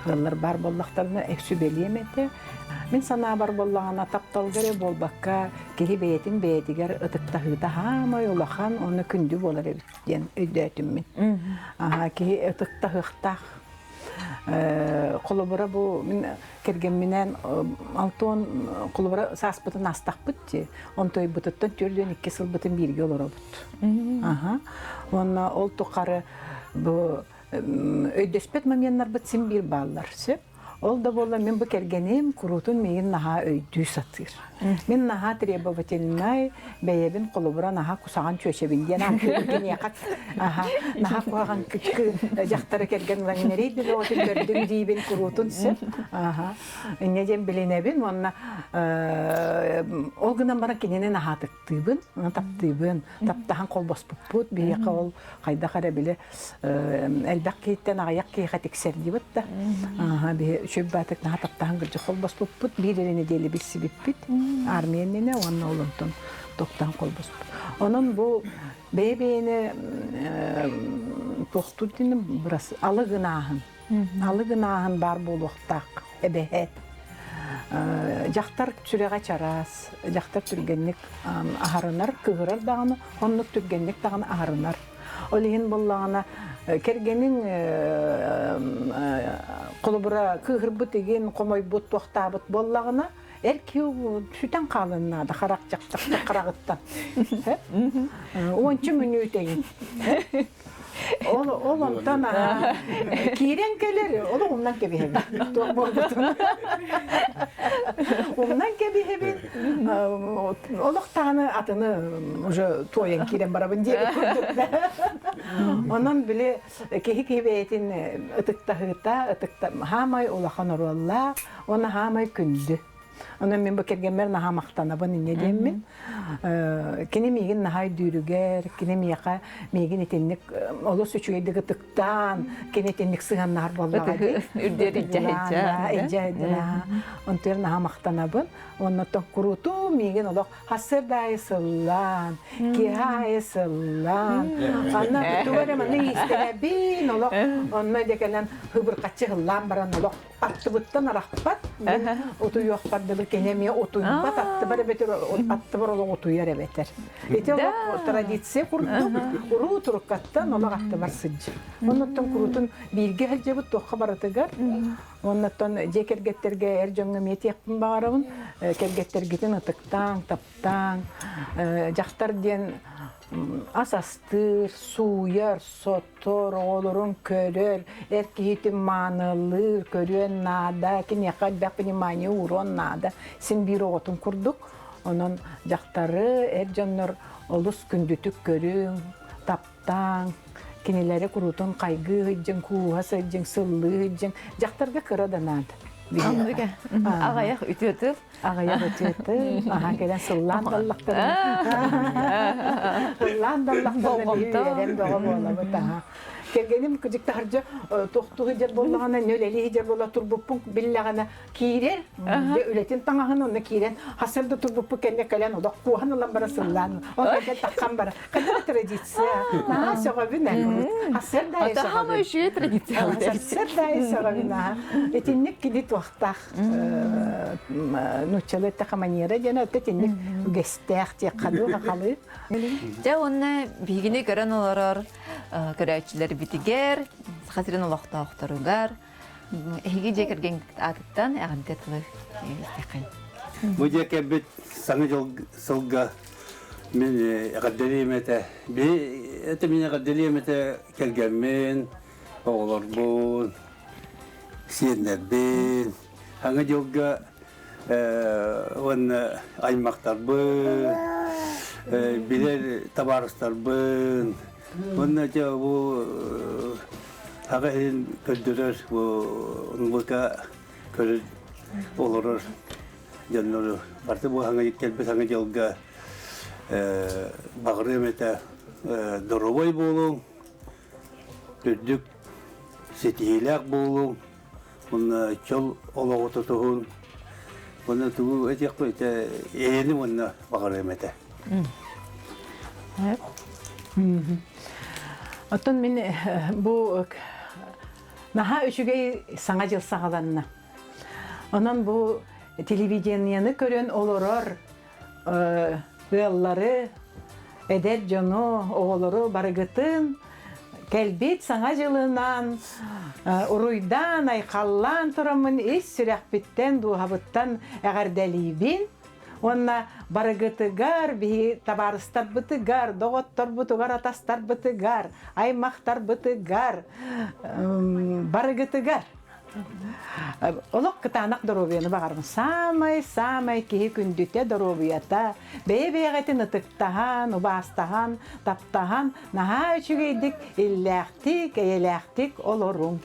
ıllar bar bollaktarına eksü beliyemete. Men sana bar bollağına taptal gere bolbakka kehi beyetiger ıtıkta hıda hamay ulahan onu kündü bolar diyen öydötüm men. Aha kehi ıtıkta hıhtaq kolobora bu men kergen menen alton kolobora saspıtın astaqpıt di. Ontoy bututtan türden 2 sıl butun birge olorobut. Aha. Onna ol toqarı bu öydespet mamenler bitsin bir ballar söp. Ol da bolla men bu kergenim kurutun meyin naha öydü satır. Men naha treba batelmay beyebin kolobura naha kusagan çöşebin diyen amkörüken yakat. Aha. Naha kuagan küçük jaktara kergen lan nereydi de otel gördüm diyebin kurutun söp. Aha. Necem bilinebin onna ol gınan bana kenene naha tıktıybın. Taptıybın. Taptahan kol bas puput bir yaka ol kayda kara bile elbak keyitten ayak keyhat ekser diyebit da. Aha. Şöbbatık naha taptahan gırcı kol bas puput bir elini deli bir sibipit. Armenine onun olunton toptan kol bas puput. Onun bu bebeğini tohturdinin burası alı gınahın bar buluqtaq ebehet. Jaktar türege çaras, jaktar türgenlik aharınar, kıhırar dağını, onluk türgenlik dağını aharınar. Olihin bollağına kergenin kolubura kıhırbut egen, komoybut, tohtabut bollağına erki süten kalınna da karak jaktakta karagıttan. Onçu minüt egin. Ondan kiren gelir, ondan kebihebi. Ondan kebihebi. Oluktanı atını toyan kiren barabın diye kurduk da. Ondan bile kehi beyetin ıtıkta hamay olakan orallah, ona hamay kündü. Ondan men bu kergemer naha maqtanabın ne diyeyim men. Kene migin nahay dürüger, kene miyaqa migin etenlik olus üçüydü gıtıktan, kene etenlik sığanlar vallahi. Ürderi ecca. Onter naha maqtanabın. Ondan kurutu migin olaq hasır dayısıllan, kihayısıllan. Anna tuvara mani istelebin olaq. Ondan dekelen hıbır qaçıgıllan baran olaq. Attı araqpat. Otu yok padılır kenemiye otu bat attı bara beter attı bara otu yere beter. Ete o tradisiya kurdu. Kuru turukattan ola attı bar sıcı. Ondan kurutun bilgi halce bu toqa baratıgar. Ondan cekergetterge erjönge meti yapın bağırın. Kergettergetin atıktan taptan jaktar diyen asastır, suyar, sotor, oğlurun körür, erkeğitin manılır, körüyen nada, ki nekad bakını mani uğruan nada. Sen bir oğutun kurduk, onun jaktarı, ercanlar olus kündütük körün, taptan, kinileri kurutun kaygı hıccın, kuhas hıccın, sıllı hıccın, jaktarga kıra da nada. Анныга агаяк үтөтүп. Агая өтөтті, аға келен сыллан даллақтарын. Сыллан даллақтарын доға бола. Келгенім күдікті харжы тоқтығы жер болағана, нөлелі жер бола турбуппун биллағана кейрер, өлетін таңағын оны кейрен, хасырды турбуппу кәне кәлен, ода қуған олан бара сыллан, ол кәлен таққан бара. Қадыр традиция, наға соға бүн хасырдай соға Хама үші традиция. хасырдай соға бүн Этинник кидит уақтақ, нучалы таққа манера жена, этинник үгестәқ те қаду қақалы. Жа онна бигини көрөн олорор көрәчилер битигер, хасырын олоқта оқтаругар, эги жекерген атыттан ағантетлы истеқен. Бу жеке бит саңа жол сылга мен гадделимете это меня гадделимете келгенмен оғлар бу сиенер бен аңа жолга он аймақтар бу билер табарыстар бу онна жа бу ага көддөрөр бу нука көрөр олорор жаннор барты бу аңа келбес аңа жолга багырым эте доровой болу дүдүк сетиелак болу онна чол ологото тухун онна тугу этек эте эни онна багырым эте Оттон мен бу наха үшүгей саңа жыл сағаланна. Онан бу телевиденияны көрөн олорор ыаллары, эдер жону, оголору барыгытын, келбет саңа жылынан, уруйдан, айқаллан турамын, ес сүрәқпеттен, дуғабыттан әғардәлейбін. Онна барыгытыгар, бихи табарыстар бытыгар, доғоттар бытыгар, атастар бытыгар, аймақтар бытыгар, барыгытыгар. Олық кытанақ доробияны бағармын. Самай кеге күндіте доробията, бәйбәйғетін ұтықтаған, ұбастаған, таптаған, наға үшігейдік илләқтік, әйеләқтік олорың.